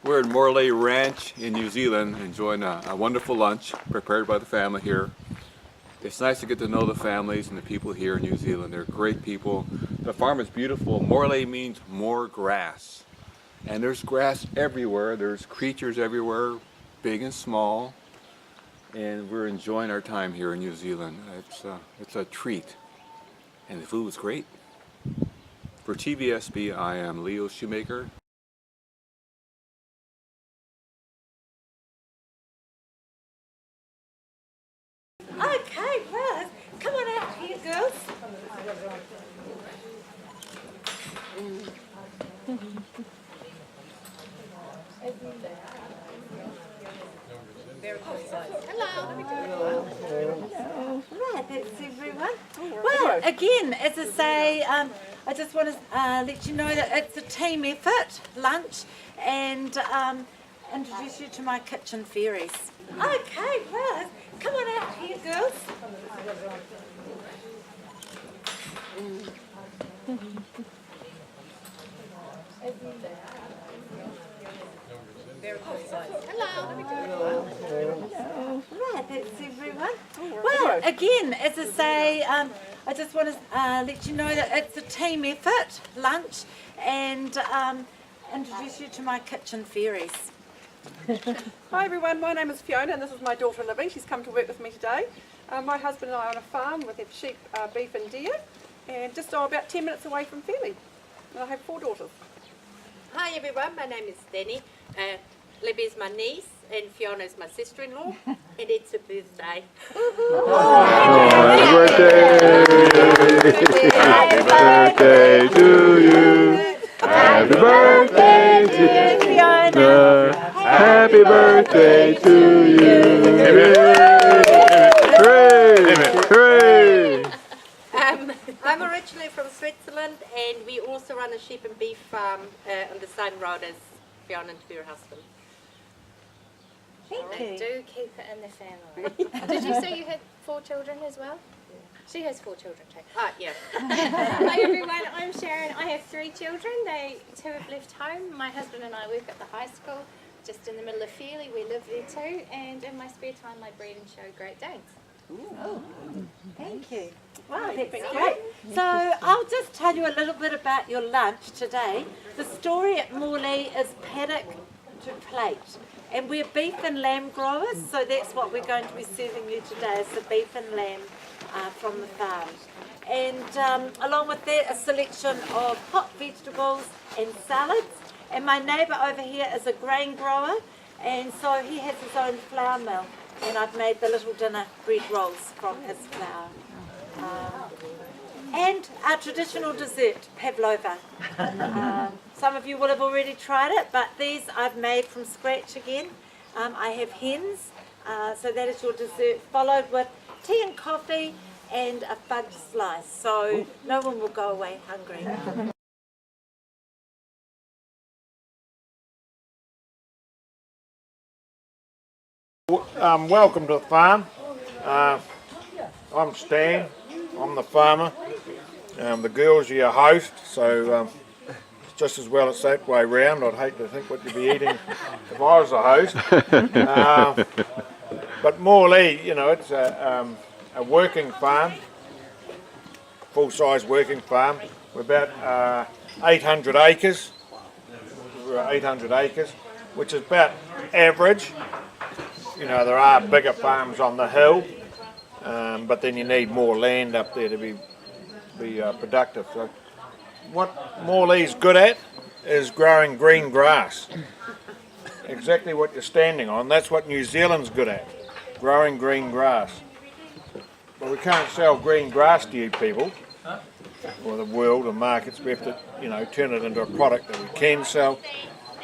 We're at Morley Ranch in New Zealand enjoying a wonderful lunch prepared by the family here. It's nice to get to know the families and the people here in New Zealand. They're great people. The farm is beautiful. Morley means more grass. And there's grass everywhere. There's creatures everywhere, big and small. And we're enjoying our time here in New Zealand. It's a treat. And the food was great. For TVSB, I am Leo Schumaker. Okay, well, come on out here, girls. Hello. Right, that's everyone. Well, again, as I say, I just want to let you know that it's a team effort lunch and introduce you to my kitchen fairies. Okay, well, come on out here, girls. Hello. Right, that's everyone. Well, again, as I say, I just want to let you know that it's a team effort lunch and introduce you to my kitchen fairies. Hi everyone, my name is Fiona and this is my daughter Libby. She's come to work with me today. My husband and I are on a farm with sheep, beef and deer, and just about 10 minutes away from Fairlie. And I have 4 daughters. Hi everyone, my name is Danny. Libby is my niece and Fiona is my sister-in-law, and it's her birthday. Happy birthday! Happy birthday to you! Happy birthday, dear Fiona! Happy birthday to you! Hooray! I'm originally from Switzerland, and we also run a sheep and beef farm on the same road as Fiona and her husband. Thank you. Do keep it in the family. Did you say you had 4 children as well? She has 4 children too. Yeah. Hi everyone, I'm Sharon. I have 3 children. 2 have left home. My husband and I work at the high school, just in the middle of Fairlie. We live there too, and in my spare time I breed and show Great Danes. Oh, thank you. Wow, that's great. So I'll just tell you a little bit about your lunch today. The story at Morley is paddock to plate. And we're beef and lamb growers, so that's what we're going to be serving you today, is the beef and lamb from the farm. And along with that, a selection of hot vegetables and salads. And my neighbour over here is a grain grower, and so he has his own flour mill. And I've made the little dinner bread rolls from his flour. And our traditional dessert, pavlova. Some of you will have already tried it, but these I've made from scratch again. I have hens, so that is your dessert, followed with tea and coffee and a fudge slice. So no one will go away hungry. Welcome to the farm. I'm Stan, I'm the farmer. The girls are your host, so it's just as well it's that way round. I'd hate to think what you'd be eating if I was the host. But Morley, you know, it's a working farm, full-size working farm. We're about 800 acres. We're 800 acres, which is about average. You know, there are bigger farms on the hill, but then you need more land up there to be productive. So what Morley's good at is growing green grass. Exactly what you're standing on. That's what New Zealand's good at, growing green grass. But we can't sell green grass to you people, or the world or markets. We have to, you know, turn it into a product that we can sell.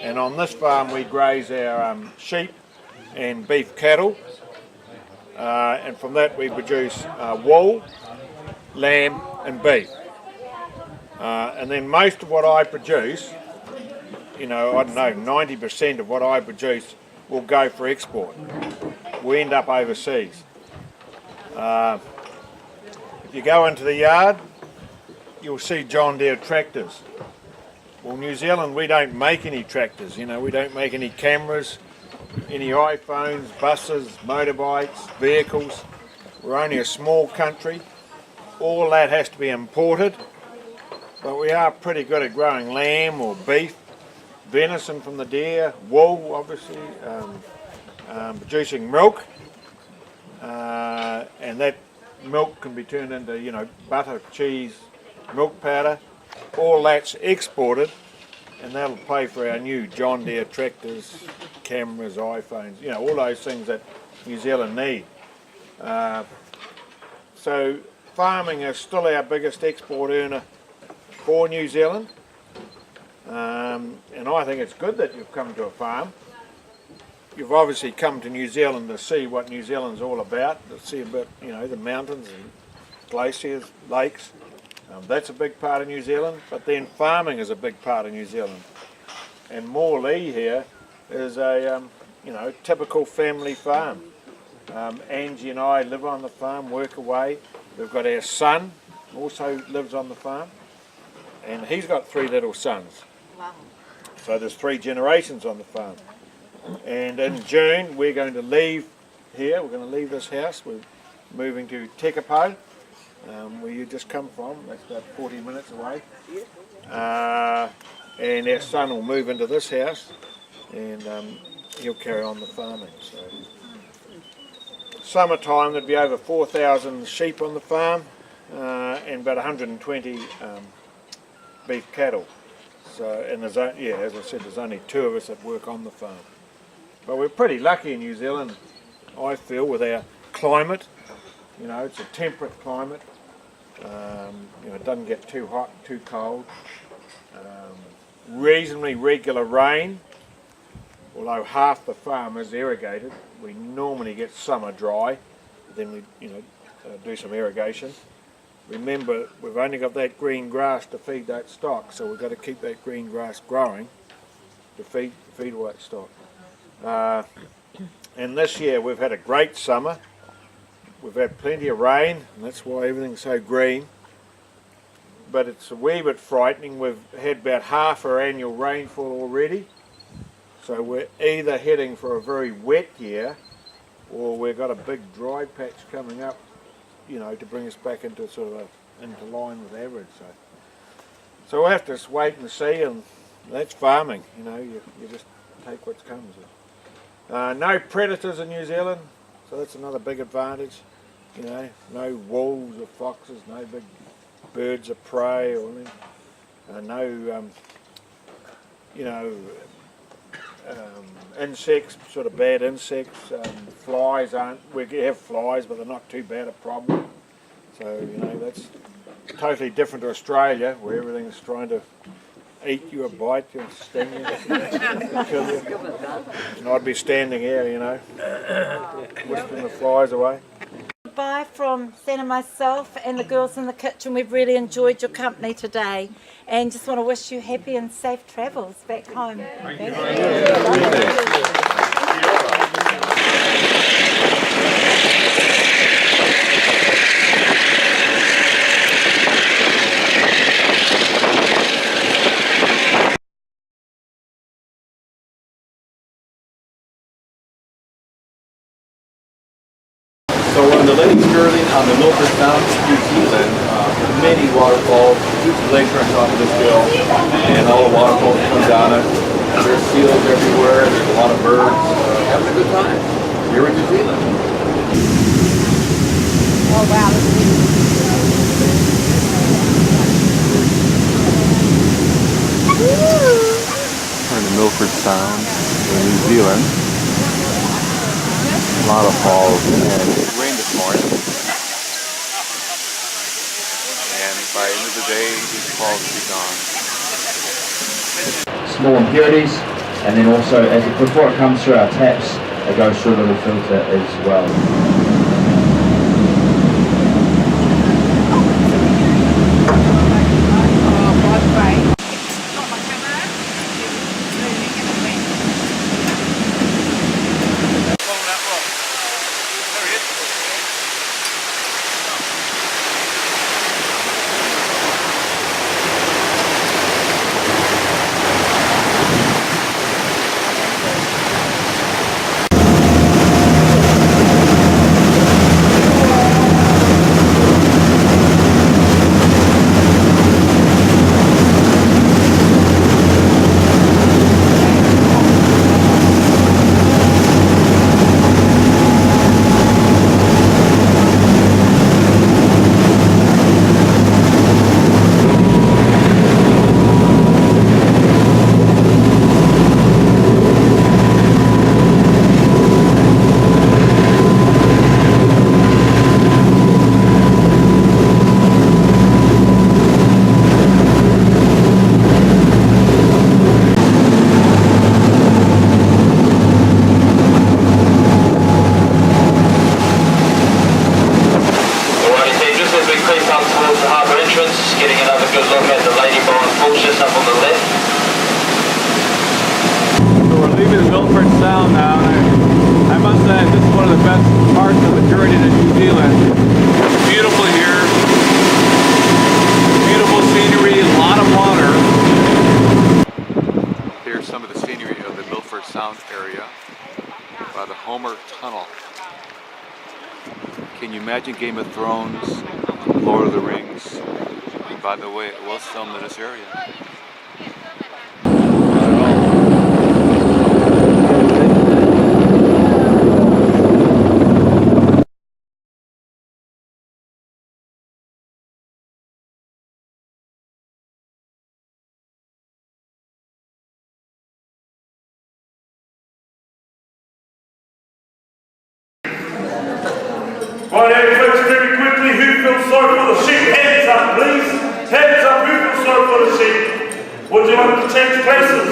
And on this farm we graze our sheep and beef cattle, and from that we produce wool, lamb and beef. And then most of what I produce, you know, I don't know, 90% of what I produce will go for export. We end up overseas. If you go into the yard, you'll see John Deere tractors Well, New Zealand, we don't make any tractors, you know, we don't make any cameras, any iPhones, buses, motorbikes, vehicles. We're only a small country. All that has to be imported, but we are pretty good at growing lamb or beef, venison from the deer, wool obviously, producing milk, and that milk can be turned into, you know, butter, cheese, milk powder. All that's exported, and that'll pay for our new John Deere tractors, cameras, iPhones, you know, all those things that New Zealand need. So farming is still our biggest export earner for New Zealand, and I think it's good that you've come to a farm. You've obviously come to New Zealand to see what New Zealand's all about, to see about, you know, the mountains and glaciers, lakes. That's a big part of New Zealand, but then farming is a big part of New Zealand. And Morley here is a you know, typical family farm. Angie and I live on the farm, work away. We've got our son, also lives on the farm, and he's got 3 little sons. Wow. So there's 3 generations on the farm. And in June we're going to leave here, we're going to leave this house, we're moving to Tekapo, where you just come from. That's about 40 minutes away. And our son will move into this house, and he'll carry on the farming. So, summertime there'd be over 4,000 sheep on the farm, and about 120 beef cattle. So, and there's, yeah, as I said, there's only 2 of us that work on the farm. But we're pretty lucky in New Zealand, I feel, with our climate. You know, it's a temperate climate. You know, it doesn't get too hot, too cold. Reasonably regular rain, although half the farm is irrigated. We normally get summer dry, then we, you know, do some irrigation. Remember, we've only got that green grass to feed that stock, so we've got to keep that green grass growing to feed all that stock. And this year we've had a great summer. We've had plenty of rain, and that's why everything's so green. But it's a wee bit frightening. We've had about half our annual rainfall already. So we're either heading for a very wet year, or we've got a big dry patch coming up, you know, to bring us back into sort of into line with average. So we'll have to just wait and see, and that's farming. You know, you just take what comes. No predators in New Zealand, so that's another big advantage. You know, no wolves or foxes, no big birds of prey or anything. No, you know, insects, sort of bad insects. Flies aren't, we have flies, but they're not too bad a problem. So, you know, that's totally different to Australia, where everything's trying to eat you or bite you and sting you, kill you. And I'd be standing here, you know, whisking the flies away. Goodbye from Sen and myself and the girls in the kitchen. We've really enjoyed your company today, and just want to wish you happy and safe travels back home. Thank you. So when the lady's curling on the Milford Sound, New Zealand, many waterfalls, huge lakes are on top of this hill, and all the waterfalls come down it. There's seals everywhere, there's a lot of birds, having a good time here in New Zealand. Oh wow, this is We're in the Milford Sound in New Zealand. A lot of falls, and it rained this morning. And by the end of the day, these falls will be gone. Small impurities, and then also before it comes through our taps, it goes through a little filter as well. entrance, getting another good look at the Lady Bowen Falls just up on the left. So we're leaving the Milford Sound now, and I must say this is one of the best parts of the journey to New Zealand. It's beautiful here, beautiful scenery, a lot of water. Here's some of the scenery of the Milford Sound area by the Homer Tunnel. Can you imagine Game of Thrones, Lord of the Rings? And by the way, it was filmed in this area. Right, folks, very quickly, who feels sorry for the sheep? Hands up, please. Hands up, who feels sorry for the sheep? Would you like to change places?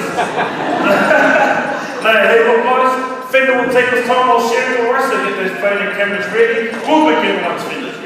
No, hey, look, guys, Fender will take his time while sharing the rest and get those phone and cameras ready. We'll begin once Fender's ready.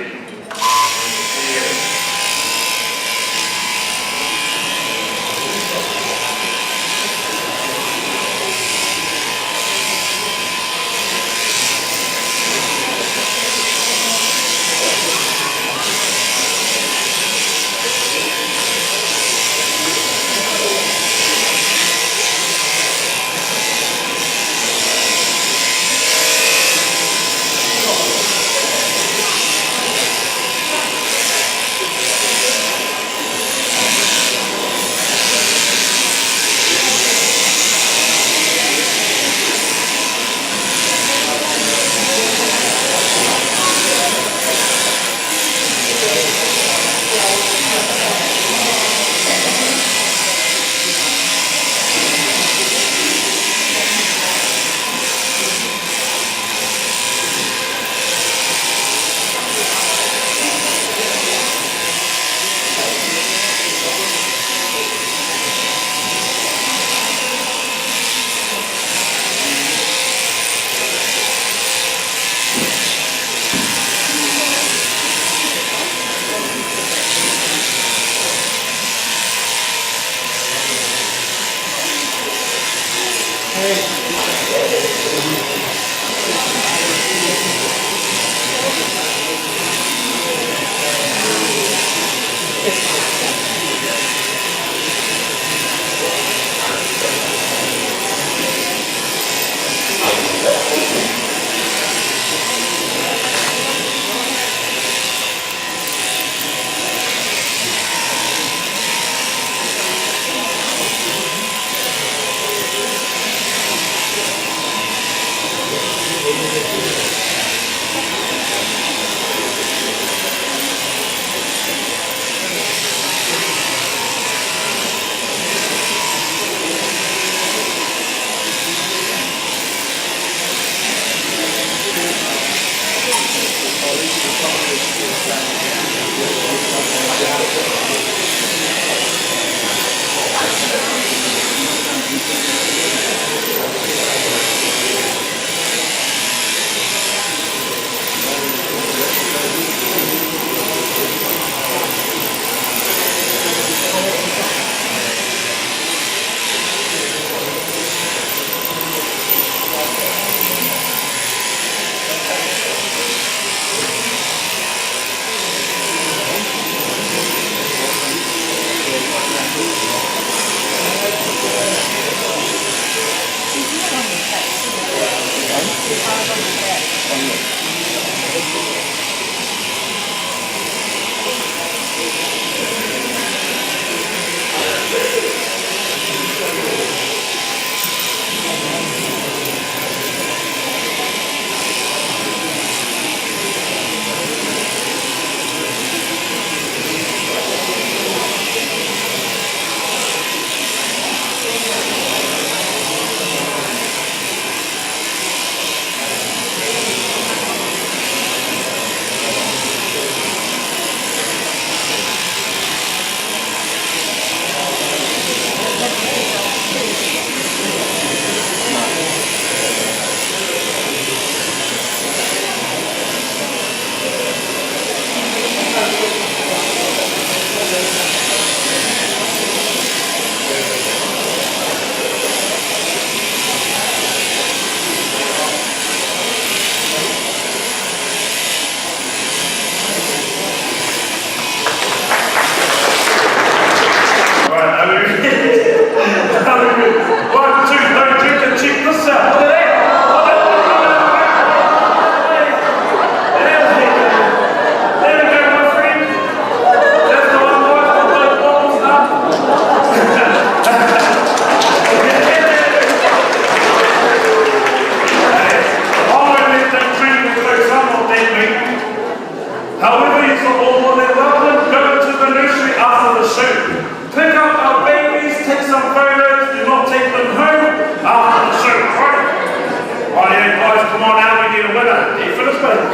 mate.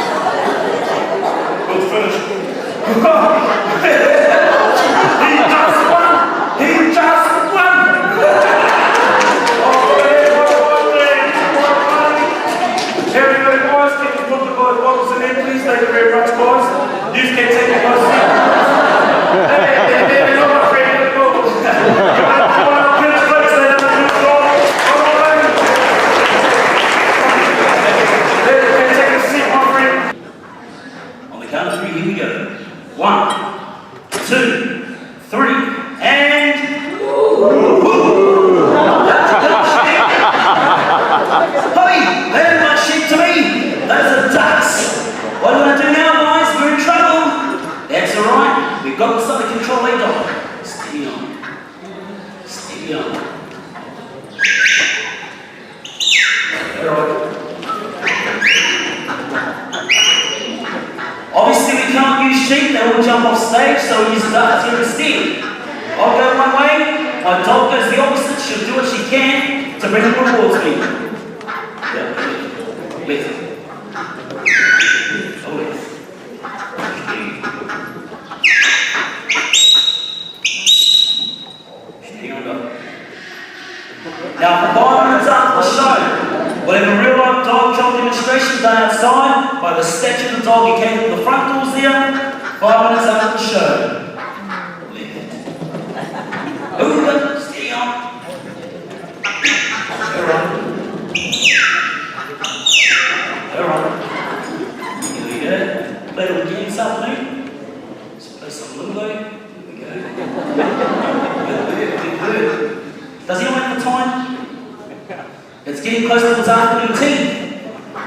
We'll finish. He just won. Everybody, boys, can you put the bottles in there, please? Thank you very much, boys. You can take the boys. Hey, no, my friend, let's go. On the count of three, here we go. 1, 2, 3, and... Hurry! They don't like sheep to me! Those are ducks! What do I do now, guys? We're in trouble! That's alright. We've got this under control, eh, Doc? Steady on. Steady on. Alright. Obviously we can't use sheep, they will jump off stage, so we use ducks here instead. I'll go one way, my dog goes the opposite, she'll do what she can to bring them towards me. Yeah, left. Oh, left. Steady on, dog. Now for 5 minutes after the show, we'll have a real life dog job demonstration done outside by the statue of the dog who came through the front doors there. 5 minutes after the show. Left. Stay on. Alright. Alright. Here we go. Play it again this afternoon. Let's play some limbo. Here we go. Good. Does anyone have the time? It's getting close to this afternoon tea.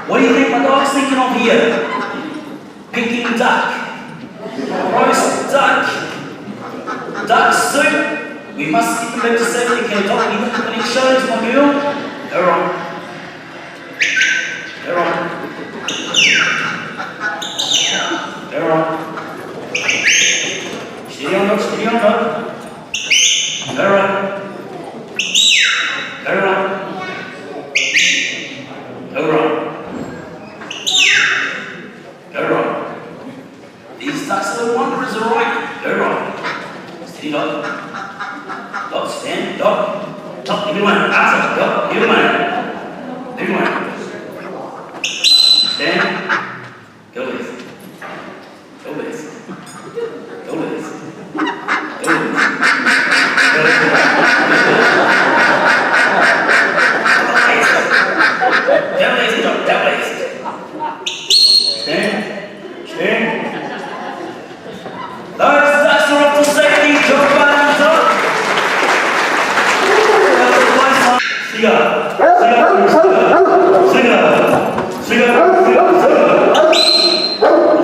What do you think my dog's thinking of here? Peking duck. Roast duck. Duck soup. We must get them back to safety, okay, Doc? We need to finish shows, my girl. Alright. Alright. Alright. Steady on, Doc. Steady on, Doc. Alright. Alright. Alright. Alright. These ducks are wanderers, alright? Alright. Steady, Doc. Doc, stand, Doc. Doc, everyone, answer, Doc, everyone. Everyone. Stand. Go left. Go left. Go left. Go left. Go left. Down left, Doc, down left. Stand. Stand. Those ducks are off to safety, Doc, Doc.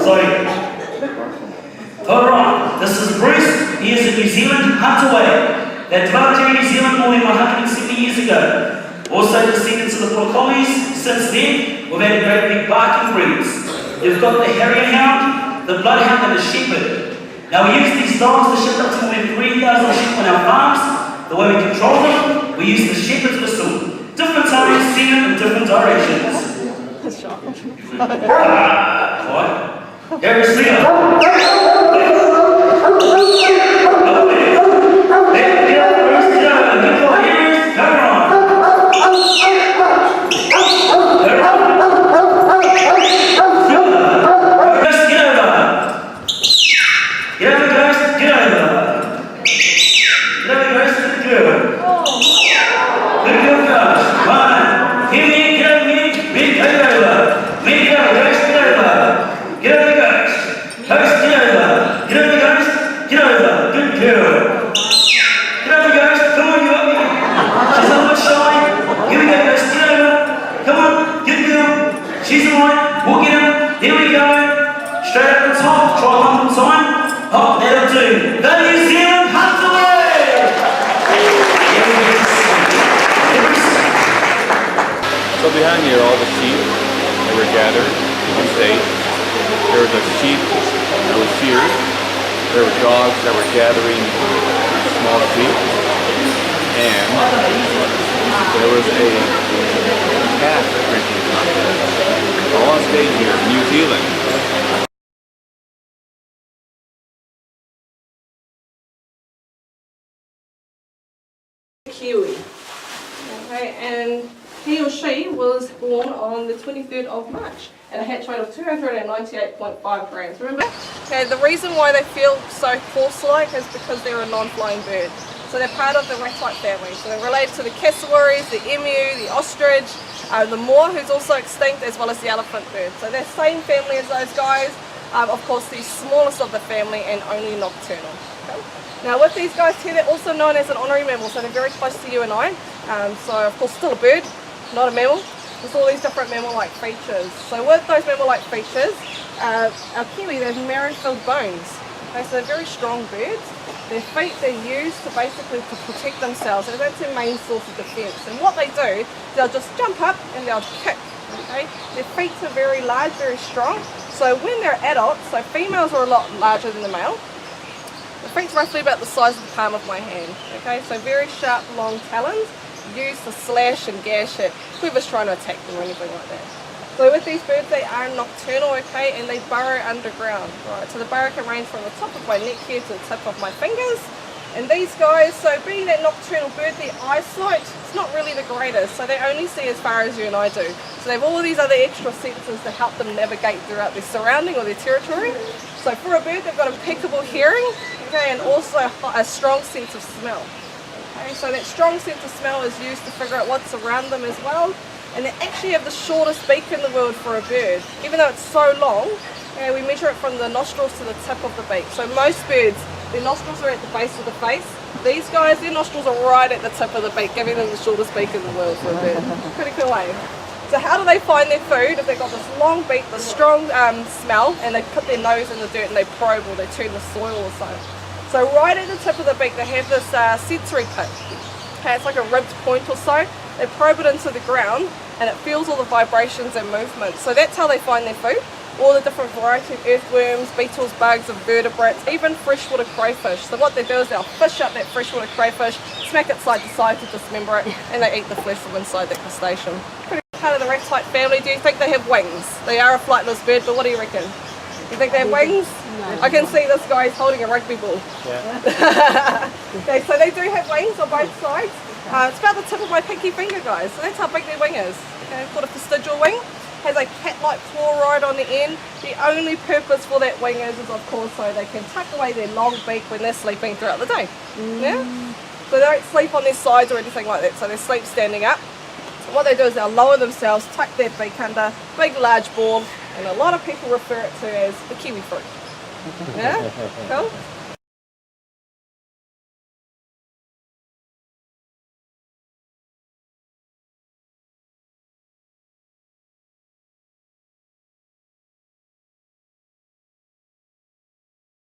Sorry. Alright, this is Bruce. He is a New Zealand hunter-way that developed here in New Zealand more than 170 years ago. Also descendants of the Border Collies. Since then, we've had great big barking breeds. We've got the Harrier Hound, the Bloodhound, and the Shepherd. Now we use these dogs to shift up to more than 3,000 sheep on our farms. The way we control them, we use the shepherd's whistle. Different times, seen in different directions. What? Here is Leo. So behind me are all the sheep that were gathered on stage. There was a sheep that was sheared. There were dogs that were gathering small sheep. And there was a fantastic drinking contest. All on stage here in New Zealand. Kiwi. Okay, and he or she was born on the 23rd of March at a hatch weight of 298.5 grams. Remember? Okay, the reason why they feel so horse-like is because they're a non-flying bird. So they're part of the rat-type family. So they're related to the cassowaries, the emu, the ostrich, the moor, who's also extinct, as well as the elephant bird. So they're same family as those guys. Of course, the smallest of the family and only nocturnal. Okay? Now with these guys here, they're also known as an honorary mammal, so they're very close to you and I. So of course still a bird, not a mammal. There's all these different mammal-like features. So with those mammal-like features, our kiwi, they have marrow-filled bones. Okay, so they're very strong birds. Their feet they're used to basically to protect themselves, and that's their main source of defence. And what they do, they'll just jump up and they'll kick. Okay? Their feet are very large, very strong. So when they're adults, so females are a lot larger than the male. The feet's roughly about the size of the palm of my hand. Okay, so very sharp, long talons used to slash and gash at whoever's trying to attack them or anything like that. So with these birds, they are nocturnal, okay, and they burrow underground, right? So the burrow can range from the top of my neck here to the tip of my fingers. And these guys, so being that nocturnal bird, their eyesight, it's not really the greatest, so they only see as far as you and I do. So they have all of these other extra senses to help them navigate throughout their surrounding or their territory. So for a bird, they've got impeccable hearing, okay, and also a strong sense of smell. Okay, so that strong sense of smell is used to figure out what's around them as well. And they actually have the shortest beak in the world for a bird. Even though it's so long, we measure it from the nostrils to the tip of the beak. So most birds, their nostrils are at the base of the face. These guys, their nostrils are right at the tip of the beak, giving them the shortest beak in the world for a bird. Pretty cool, eh? So how do they find their food? If they've got this long beak, the strong smell, and they put their nose in the dirt and they probe or they turn the soil or so. So right at the tip of the beak, they have this sensory pit. Okay, it's like a ribbed point or so. They probe it into the ground and it feels all the vibrations and movements. So that's how they find their food. All the different variety of earthworms, beetles, bugs, invertebrates, even freshwater crayfish. So what they do is they'll fish up that freshwater crayfish, smack it side to side to dismember it, and they eat the flesh from inside that crustacean. Pretty part of the rat-type family. Do you think they have wings? They are a flightless bird, but what do you reckon? You think they have wings? No. I can see this guy's holding a rugby ball. Yeah. Okay, so they do have wings on both sides. It's about the tip of my pinky finger, guys. So that's how big their wing is. Okay, called a vestigial wing. Has a cat-like claw right on the end. The only purpose for that wing is of course so they can tuck away their long beak when they're sleeping throughout the day. Yeah? So they don't sleep on their sides or anything like that. So they sleep standing up. So what they do is they'll lower themselves, tuck their beak under, big large ball, and a lot of people refer it to as the kiwi fruit. Yeah? Cool?